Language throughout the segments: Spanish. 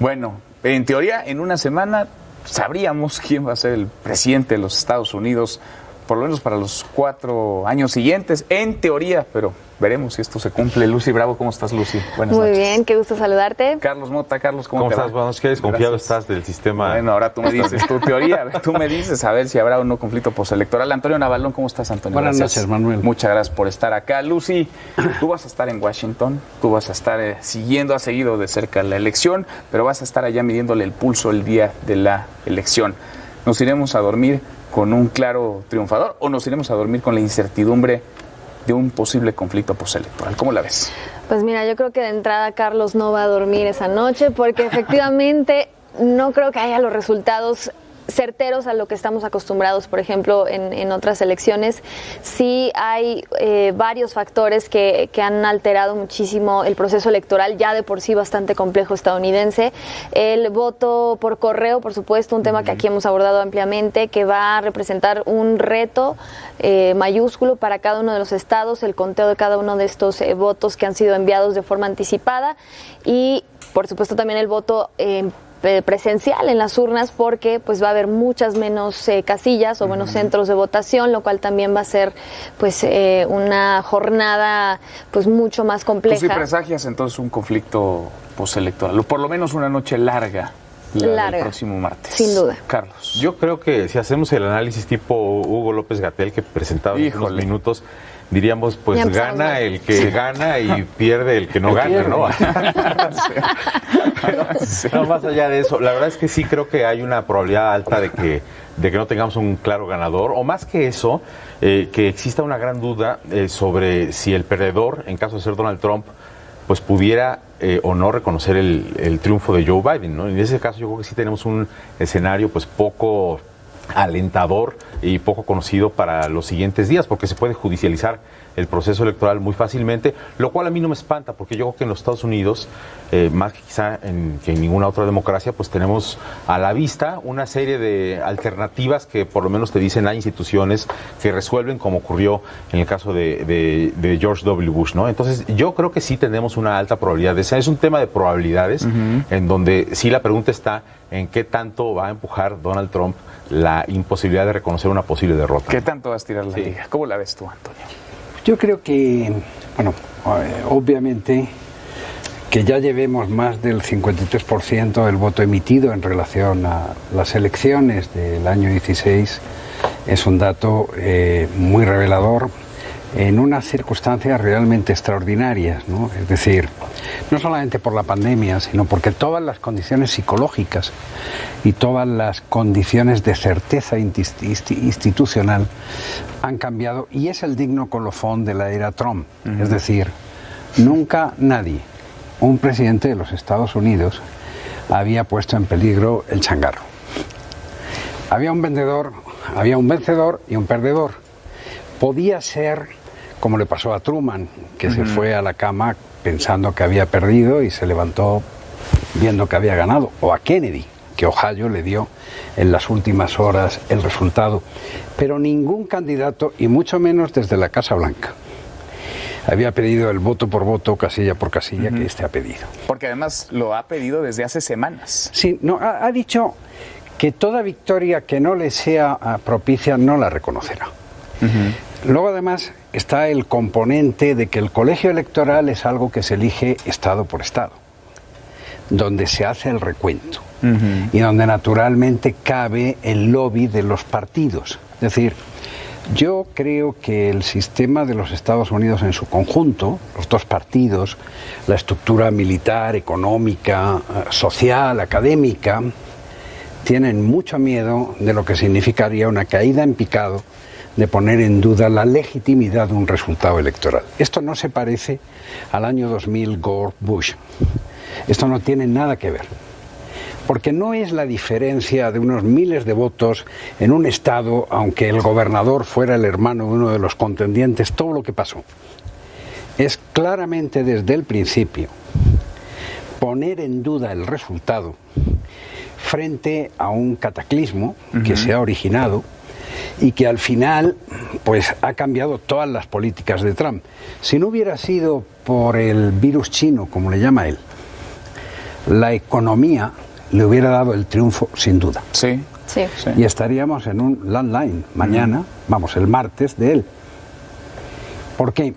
Bueno, en teoría, en una semana sabríamos quién va a ser el presidente de los Estados Unidos, por lo menos para los 4 años siguientes, en teoría, pero veremos si esto se cumple. Lucy Bravo, ¿cómo estás, Lucy? Buenas noches. Muy bien, qué gusto saludarte. Carlos Mota, Carlos, ¿cómo te estás? va? Bueno, ¿qué desconfiado estás del sistema? Bueno, ahora tú me dices tu teoría, tú me dices a ver si habrá o no conflicto postelectoral. Antonio Navalón, ¿cómo estás, Antonio? Buenas noches, Manuel. Muchas gracias por estar acá. Lucy, tú vas a estar en Washington, tú vas a estar has seguido de cerca la elección, pero vas a estar allá midiéndole el pulso el día de la elección. ¿Nos iremos a dormir con un claro triunfador o nos iremos a dormir con la incertidumbre de un posible conflicto postelectoral? ¿Cómo la ves? Pues mira, yo creo que de entrada Carlos no va a dormir esa noche porque efectivamente no creo que haya los resultados certeros a lo que estamos acostumbrados, por ejemplo, en otras elecciones. Sí hay varios factores que han alterado muchísimo el proceso electoral, ya de por sí bastante complejo estadounidense. El voto por correo, por supuesto, un tema que aquí hemos abordado ampliamente, que va a representar un reto mayúsculo para cada uno de los estados, el conteo de cada uno de estos votos que han sido enviados de forma anticipada y, por supuesto, también el voto presencial en las urnas, porque pues va a haber muchas menos casillas o menos centros de votación, lo cual también va a ser pues una jornada pues mucho más compleja. ¿Tú sí presagias entonces un conflicto postelectoral, o por lo menos una noche larga? El próximo martes. Sin duda. Carlos. Yo creo que si hacemos el análisis tipo Hugo López-Gatell que presentaba en unos minutos, diríamos, pues gana el que gana y pierde el que no gana, ¿no? Pero más allá de eso, la verdad es que sí creo que hay una probabilidad alta de que no tengamos un claro ganador, o más que eso, que exista una gran duda sobre si el perdedor, en caso de ser Donald Trump, pues pudiera o no reconocer el triunfo de Joe Biden, ¿no? En ese caso yo creo que sí tenemos un escenario pues poco alentador y poco conocido para los siguientes días, porque se puede judicializar el proceso electoral muy fácilmente, lo cual a mí no me espanta, porque yo creo que en los Estados Unidos, más que quizá que en ninguna otra democracia, pues tenemos a la vista una serie de alternativas que por lo menos te dicen hay instituciones que resuelven, como ocurrió en el caso de George W. Bush, ¿no? Entonces yo creo que sí tenemos una alta probabilidad de esa. Es un tema de probabilidades, en donde sí la pregunta está en qué tanto va a empujar Donald Trump la imposibilidad de reconocer una posible derrota. ¿Qué tanto vas a tirar la liga? ¿Cómo la ves tú, Antonio? Yo creo que, bueno, obviamente que ya llevemos más del 53% del voto emitido en relación a las elecciones del año 16 es un dato muy revelador en unas circunstancias realmente extraordinarias, ¿no? Es decir, no solamente por la pandemia, sino porque todas las condiciones psicológicas y todas las condiciones de certeza institucional han cambiado, y es el digno colofón de la era Trump. Es decir, nunca nadie, un presidente de los Estados Unidos, había puesto en peligro el changarro. Había un vencedor y un perdedor. Podía ser como le pasó a Truman, que se fue a la cama pensando que había perdido y se levantó viendo que había ganado, o a Kennedy, que Ohio le dio en las últimas horas el resultado. Pero ningún candidato, y mucho menos desde la Casa Blanca, había pedido el voto por voto, casilla por casilla, que este ha pedido. Porque además lo ha pedido desde hace semanas. Sí, no, ha dicho que toda victoria que no le sea propicia no la reconocerá. Luego además está el componente de que el colegio electoral es algo que se elige estado por estado, donde se hace el recuento y donde naturalmente cabe el lobby de los partidos. Es decir, yo creo que el sistema de los Estados Unidos en su conjunto, los dos partidos, la estructura militar, económica, social, académica, tienen mucho miedo de lo que significaría una caída en picado, de poner en duda la legitimidad de un resultado electoral. Esto no se parece al año 2000 Gore-Bush. Esto no tiene nada que ver. Porque no es la diferencia de unos miles de votos en un estado, aunque el gobernador fuera el hermano de uno de los contendientes, todo lo que pasó. Es claramente desde el principio poner en duda el resultado frente a un cataclismo que se ha originado y que al final pues ha cambiado todas las políticas de Trump. Si no hubiera sido por el virus chino, como le llama él, la economía le hubiera dado el triunfo sin duda. Sí. Sí. Sí. Y estaríamos en un landline mañana, vamos, el martes de él. ¿Por qué?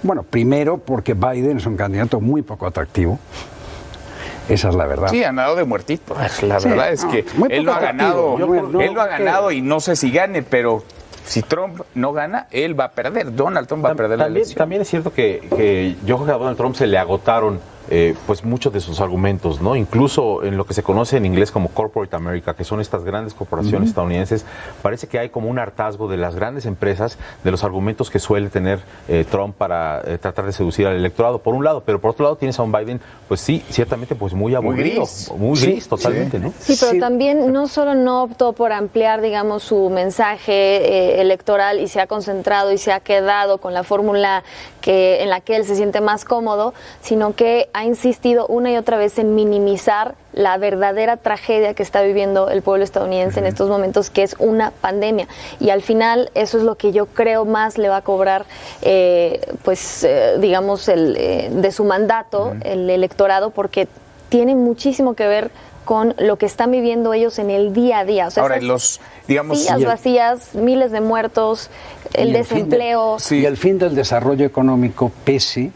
Bueno, primero porque Biden es un candidato muy poco atractivo. Esa es la verdad. Sí, han dado de muertito. La Sí, verdad es que muy él lo poco ha ganado. atractivo. Él lo ha ganado y no sé si gane, pero si Trump no gana, él va a perder. Donald Trump va a perder la elección. También es cierto que yo creo que a Donald Trump se le agotaron pues muchos de sus argumentos, ¿no? Incluso en lo que se conoce en inglés como Corporate America, que son estas grandes corporaciones estadounidenses, parece que hay como un hartazgo de las grandes empresas de los argumentos que suele tener Trump para tratar de seducir al electorado, por un lado, pero por otro lado tienes a un Biden, pues sí, ciertamente pues muy aburrido, muy gris totalmente, ¿no? Sí, pero también no solo no optó por ampliar, digamos, su mensaje electoral y se ha concentrado y se ha quedado con la fórmula en la que él se siente más cómodo, sino que ha insistido una y otra vez en minimizar la verdadera tragedia que está viviendo el pueblo estadounidense en estos momentos, que es una pandemia. Y al final eso es lo que yo creo más le va a cobrar, digamos, de su mandato, el electorado, porque tiene muchísimo que ver con lo que están viviendo ellos en el día a día. O sea, ahora, los, digamos... sillas vacías, miles de muertos, el desempleo... Y el fin del desarrollo económico pese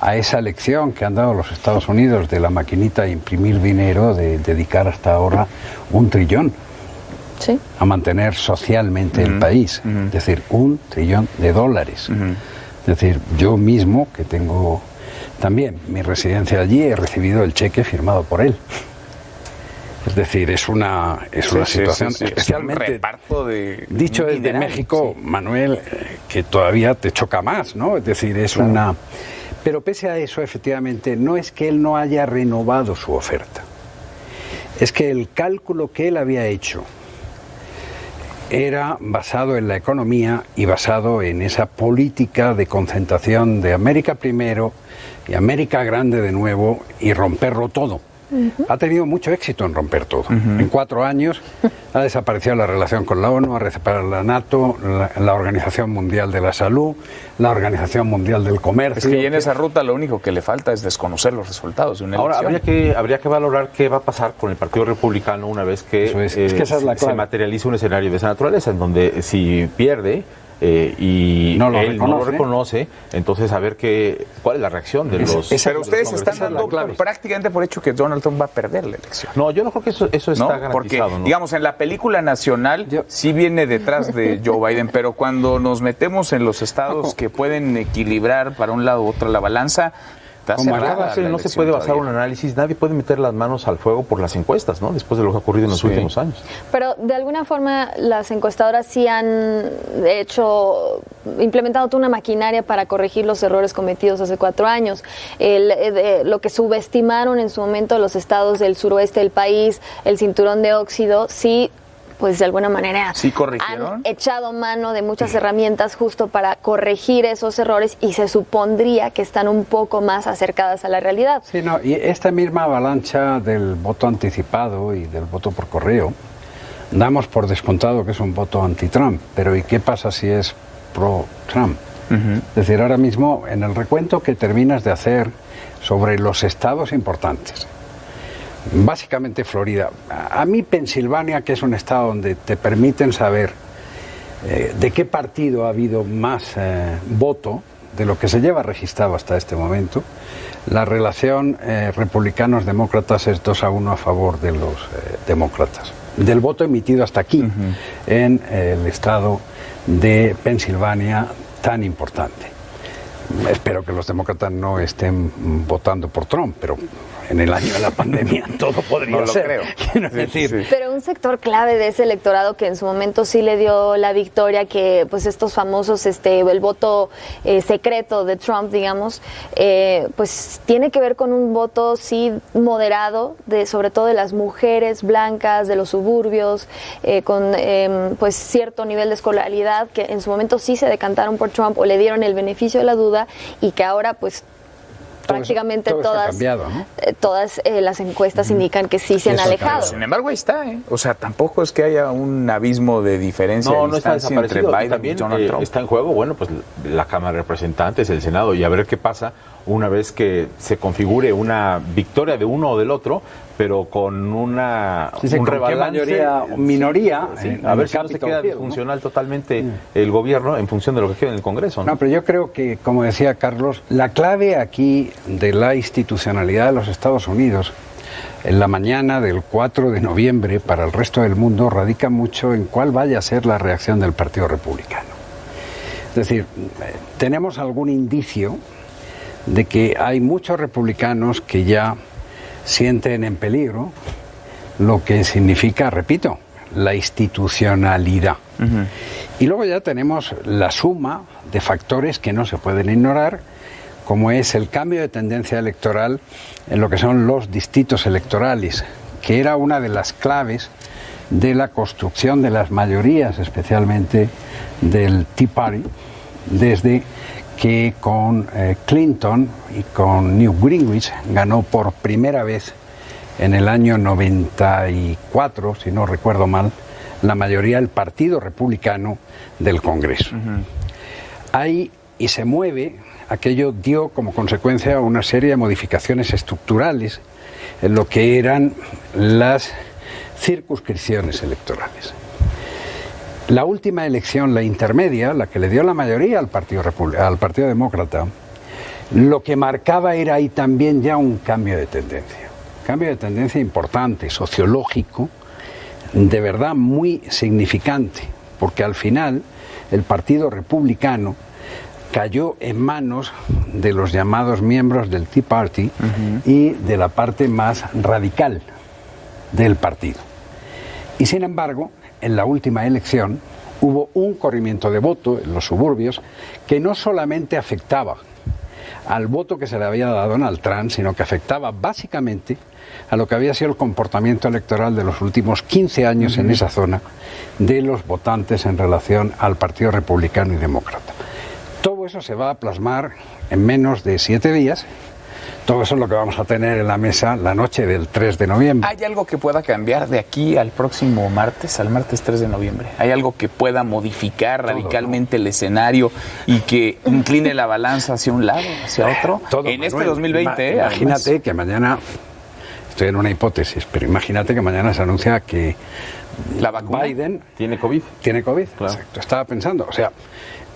a esa elección que han dado los Estados Unidos de la maquinita de imprimir dinero, de dedicar hasta ahora $1 trillón a mantener socialmente el país. Es decir, $1 trillón. Es decir, yo mismo, que tengo también mi residencia allí, he recibido el cheque firmado por él. Es decir, es una situación especialmente... Es un reparto de... Dicho desde México, Manuel, que todavía te choca más, ¿no? Es decir, es una... Pero pese a eso, efectivamente, no es que él no haya renovado su oferta. Es que el cálculo que él había hecho era basado en la economía y basado en esa política de concentración de América primero y América grande de nuevo y romperlo todo. Ha tenido mucho éxito en romper todo. En 4 años ha desaparecido la relación con la ONU, ha desaparecido la NATO, la Organización Mundial de la Salud, la Organización Mundial del Comercio. Es que en esa ruta lo único que le falta es desconocer los resultados de una elección. Ahora, habría que valorar qué va a pasar con el Partido Republicano una vez que, se materialice un escenario de esa naturaleza, en donde si pierde... y no lo reconoce, entonces a ver cuál es la reacción de los... Pero ustedes están dando prácticamente por hecho que Donald Trump va a perder la elección. No, yo no creo que eso está garantizado. Porque, digamos, en la película nacional sí viene detrás de Joe Biden, pero cuando nos metemos en los estados que pueden equilibrar para un lado u otro la balanza... No se puede basar un análisis, nadie puede meter las manos al fuego por las encuestas, ¿no? Después de lo que ha ocurrido en los últimos años. Pero de alguna forma las encuestadoras sí han implementado toda una maquinaria para corregir los errores cometidos hace 4 años. Lo que subestimaron en su momento los estados del suroeste del país, el cinturón de óxido, sí, pues de alguna manera han echado mano de muchas herramientas justo para corregir esos errores y se supondría que están un poco más acercadas a la realidad. Sí, no, y esta misma avalancha del voto anticipado y del voto por correo, damos por descontado que es un voto anti-Trump, pero ¿y qué pasa si es pro-Trump? Es decir, ahora mismo en el recuento que terminas de hacer sobre los estados importantes, básicamente Florida. A mí Pensilvania, que es un estado donde te permiten saber de qué partido ha habido más voto de lo que se lleva registrado hasta este momento, la relación republicanos-demócratas es 2-1 a favor de los demócratas. Del voto emitido hasta aquí, en el estado de Pensilvania tan importante. Espero que los demócratas no estén votando por Trump, pero en el año de la pandemia todo podría ser. Creo. Quiero decir. Pero un sector clave de ese electorado que en su momento sí le dio la victoria, que pues estos famosos, el voto secreto de Trump, digamos, pues tiene que ver con un voto sí moderado, sobre todo de las mujeres blancas, de los suburbios, con pues cierto nivel de escolaridad, que en su momento sí se decantaron por Trump o le dieron el beneficio de la duda y que ahora pues prácticamente todas las encuestas indican que sí se han alejado. Sin embargo, ahí está, O sea, tampoco es que haya un abismo de diferencia de distancia entre Biden y Donald Trump. Está en juego, bueno, pues la Cámara de Representantes, el Senado, y a ver qué pasa. una vez que se configure una victoria de uno o del otro, pero con un rebalance, mayoría o minoría, a ver si no se queda disfuncional totalmente el gobierno en función de lo que queda en el Congreso, ¿no? No, pero yo creo que, como decía Carlos, la clave aquí de la institucionalidad de los Estados Unidos en la mañana del 4 de noviembre para el resto del mundo radica mucho en cuál vaya a ser la reacción del Partido Republicano. Es decir, tenemos algún indicio de que hay muchos republicanos que ya sienten en peligro lo que significa, repito, la institucionalidad. Y luego ya tenemos la suma de factores que no se pueden ignorar, como es el cambio de tendencia electoral en lo que son los distritos electorales, que era una de las claves de la construcción de las mayorías, especialmente del Tea Party, desde que con Clinton y con Newt Gingrich ganó por primera vez en el año 94, si no recuerdo mal, la mayoría del Partido Republicano del Congreso. Ahí, y se mueve, aquello dio como consecuencia una serie de modificaciones estructurales en lo que eran las circunscripciones electorales. La última elección, la intermedia, la que le dio la mayoría al Partido Demócrata, lo que marcaba era ahí también ya un cambio de tendencia importante, sociológico, de verdad muy significante, porque al final el Partido Republicano cayó en manos de los llamados miembros del Tea Party y de la parte más radical del partido. Y sin embargo, en la última elección hubo un corrimiento de voto en los suburbios que no solamente afectaba al voto que se le había dado a Donald Trump, sino que afectaba básicamente a lo que había sido el comportamiento electoral de los últimos 15 años en esa zona de los votantes en relación al Partido Republicano y Demócrata. Todo eso se va a plasmar en menos de 7 días. Todo eso es lo que vamos a tener en la mesa la noche del 3 de noviembre. ¿Hay algo que pueda cambiar de aquí al próximo martes, al martes 3 de noviembre? ¿Hay algo que pueda modificar radicalmente el escenario y que incline la balanza hacia un lado, hacia otro? En este 2020, imagínate que mañana, estoy en una hipótesis, pero imagínate que mañana se anuncia que la vacuna Biden tiene COVID. Tiene COVID, claro. Exacto. Estaba pensando, o sea,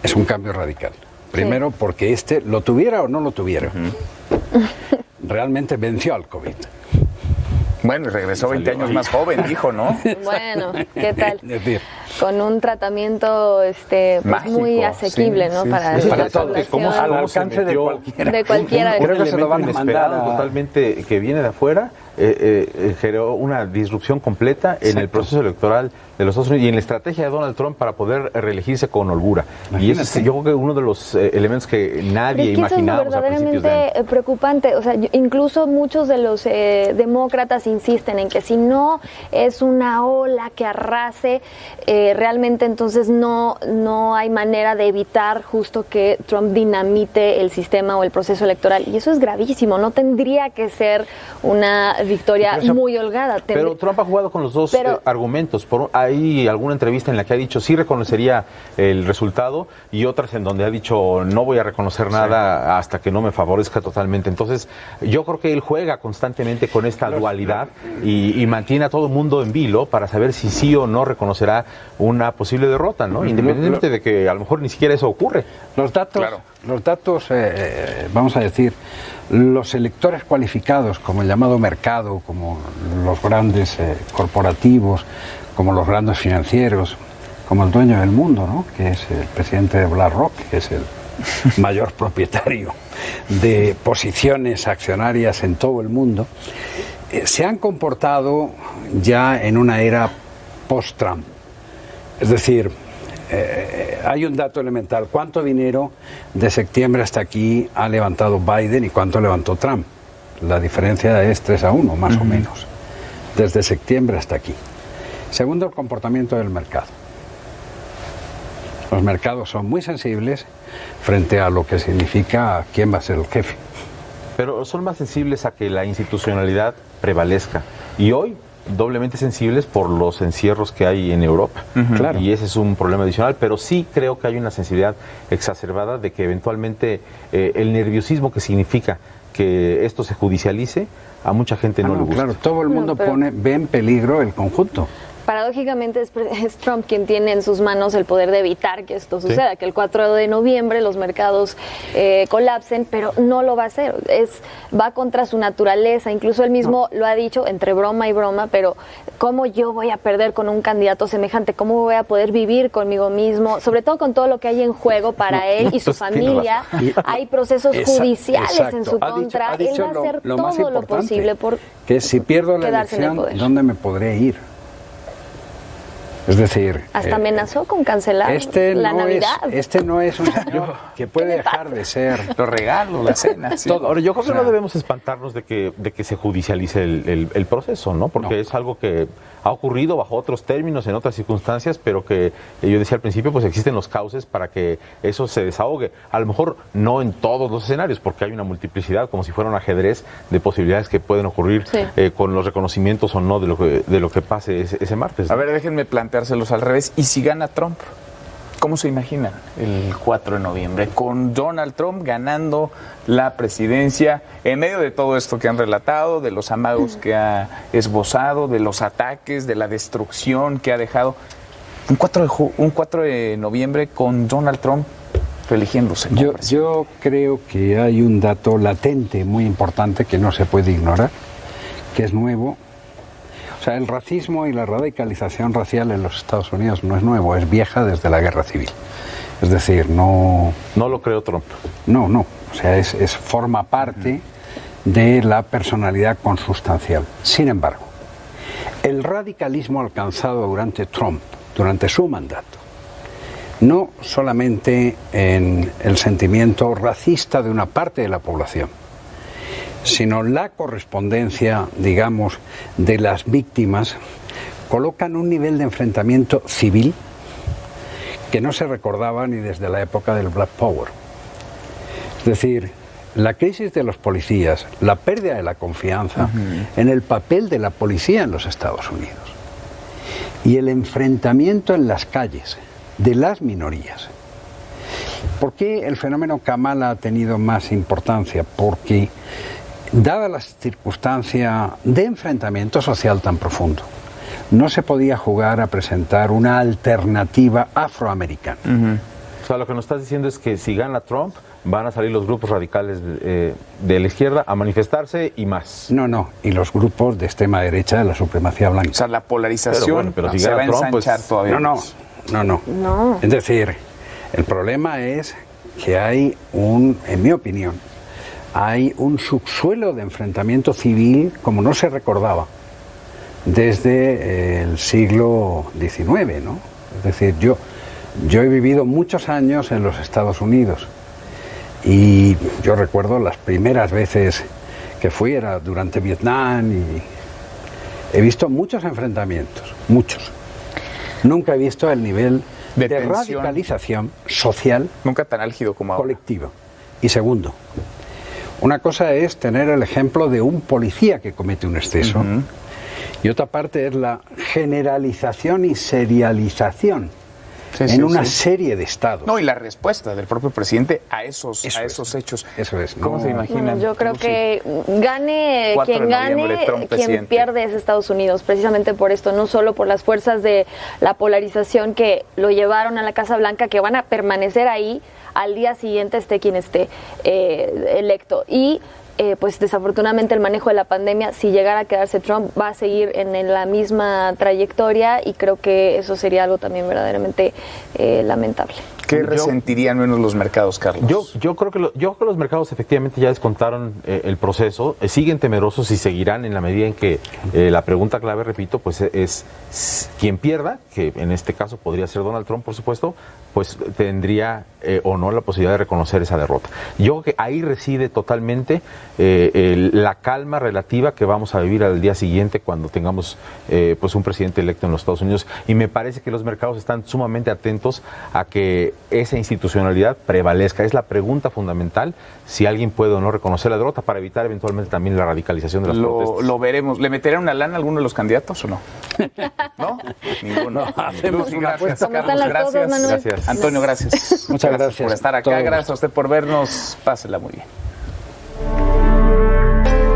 es un cambio radical. Primero porque lo tuviera o no lo tuviera. Realmente venció al COVID. Bueno, y regresó 20 años más joven, dijo, ¿no? Bueno, ¿qué tal? Con un tratamiento pues, mágico, muy asequible, ¿no? Para todos, como al alcance de cualquiera. De cualquiera. Creo que se lo van a mandar totalmente que viene de afuera, generó una disrupción completa en el proceso electoral de los Estados Unidos y en la estrategia de Donald Trump para poder reelegirse con holgura. Imagínate. Y ese es, yo creo que uno de los elementos que nadie imaginábamos a principios de año. Es verdaderamente preocupante. O sea, incluso muchos de los demócratas insisten en que si no es una ola que arrase, realmente entonces no hay manera de evitar justo que Trump dinamite el sistema o el proceso electoral. Y eso es gravísimo. No tendría que ser una victoria muy holgada. Pero Trump ha jugado con los dos argumentos. Hay alguna entrevista en la que ha dicho sí reconocería el resultado y otras en donde ha dicho no voy a reconocer nada hasta que no me favorezca totalmente. Entonces yo creo que él juega constantemente con esta dualidad y mantiene a todo el mundo en vilo para saber si sí o no reconocerá una posible derrota, ¿no? Independientemente de que a lo mejor ni siquiera eso ocurre. Los datos, vamos a decir, los electores cualificados, como el llamado mercado, como los grandes corporativos, como los grandes financieros, como el dueño del mundo, ¿no? Que es el presidente de BlackRock, que es el mayor propietario de posiciones accionarias en todo el mundo, se han comportado ya en una era post-Trump. Es decir, hay un dato elemental. ¿Cuánto dinero de septiembre hasta aquí ha levantado Biden y cuánto levantó Trump? La diferencia es 3-1, más o menos, desde septiembre hasta aquí. Segundo, el comportamiento del mercado. Los mercados son muy sensibles frente a lo que significa quién va a ser el jefe. Pero son más sensibles a que la institucionalidad prevalezca. Y hoy doblemente sensibles por los encierros que hay en Europa. Claro. Y ese es un problema adicional, pero sí creo que hay una sensibilidad exacerbada de que eventualmente el nerviosismo que significa que esto se judicialice, a mucha gente no le gusta. Claro, todo el mundo ve en peligro el conjunto. Paradójicamente es Trump quien tiene en sus manos el poder de evitar que esto suceda, que el 4 de noviembre los mercados colapsen, pero no lo va a hacer, va contra su naturaleza, incluso él mismo lo ha dicho entre broma y broma, pero ¿cómo yo voy a perder con un candidato semejante? ¿Cómo voy a poder vivir conmigo mismo? Sobre todo con todo lo que hay en juego para él y su familia, hay procesos judiciales en su contra, él va a hacer todo lo posible por que si pierdo la elección, ¿dónde me podré ir? Es decir, hasta amenazó con cancelar la Navidad. Este no es un señor que puede dejar de ser. Los regalos, la cena. Sí. Ahora, yo creo que no debemos espantarnos de que se judicialice el proceso, ¿no? Porque es algo que ha ocurrido bajo otros términos, en otras circunstancias, pero que yo decía al principio, pues existen los cauces para que eso se desahogue. A lo mejor no en todos los escenarios, porque hay una multiplicidad, como si fuera un ajedrez de posibilidades que pueden ocurrir con los reconocimientos o no de lo que pase ese martes, ¿no? A ver, déjenme planteárselos al revés. ¿Y si gana Trump? ¿Cómo se imaginan el 4 de noviembre? Con Donald Trump ganando la presidencia en medio de todo esto que han relatado, de los amagos que ha esbozado, de los ataques, de la destrucción que ha dejado. Un 4 de noviembre con Donald Trump reeligiéndose. Yo creo que hay un dato latente muy importante que no se puede ignorar, que es nuevo. O sea, el racismo y la radicalización racial en los Estados Unidos no es nuevo, es vieja desde la Guerra Civil. Es decir, no lo creo Trump. No. O sea, forma parte de la personalidad consustancial. Sin embargo, el radicalismo alcanzado durante Trump, durante su mandato, no solamente en el sentimiento racista de una parte de la población, sino la correspondencia, digamos, de las víctimas, colocan un nivel de enfrentamiento civil que no se recordaba ni desde la época del Black Power. Es decir, la crisis de los policías, la pérdida de la confianza en el papel de la policía en los Estados Unidos y el enfrentamiento en las calles de las minorías. ¿Por qué el fenómeno Kamala ha tenido más importancia? Porque dada la circunstancia de enfrentamiento social tan profundo, no se podía jugar a presentar una alternativa afroamericana. O sea, lo que nos estás diciendo es que si gana Trump, van a salir los grupos radicales de la izquierda a manifestarse y más. No, y los grupos de extrema derecha de la supremacía blanca. O sea, la polarización pero si se va a Trump, ensanchar todavía. No. Es decir, el problema es que hay en mi opinión, hay un subsuelo de enfrentamiento civil como no se recordaba desde el siglo XIX, ¿no? Es decir, yo he vivido muchos años en los Estados Unidos y yo recuerdo las primeras veces que fui era durante Vietnam y he visto muchos enfrentamientos, muchos. Nunca he visto el nivel de radicalización social nunca tan álgido como ahora. Colectiva. Y segundo, una cosa es tener el ejemplo de un policía que comete un exceso y otra parte es la generalización y serialización en una serie de estados. No, y la respuesta del propio presidente a esos hechos. Eso es. ¿Cómo se imaginan? Yo creo que gane quien gane, quien pierde es Estados Unidos, precisamente por esto, no solo por las fuerzas de la polarización que lo llevaron a la Casa Blanca, que van a permanecer ahí al día siguiente esté quien esté electo. Y pues desafortunadamente el manejo de la pandemia, si llegara a quedarse Trump, va a seguir en la misma trayectoria y creo que eso sería algo también verdaderamente lamentable. ¿Qué resentirían menos los mercados, Carlos? Yo creo que los mercados efectivamente ya descontaron el proceso, siguen temerosos y seguirán en la medida en que la pregunta clave, repito, pues es quien pierda, que en este caso podría ser Donald Trump, por supuesto, pues tendría o no la posibilidad de reconocer esa derrota. Yo creo que ahí reside totalmente la calma relativa que vamos a vivir al día siguiente cuando tengamos pues un presidente electo en los Estados Unidos, y me parece que los mercados están sumamente atentos a que esa institucionalidad prevalezca. Es la pregunta fundamental, si alguien puede o no reconocer la derrota para evitar eventualmente también la radicalización de las protestas. Lo veremos. ¿Le meterán una lana a alguno de los candidatos o no? ¿No? Ninguno. Lucy, gracias. ¿Cómo están las Gracias. cosas, Manuel? Gracias. Antonio, gracias. Muchas gracias por estar acá. a todos. Gracias a usted por vernos. Pásela muy bien.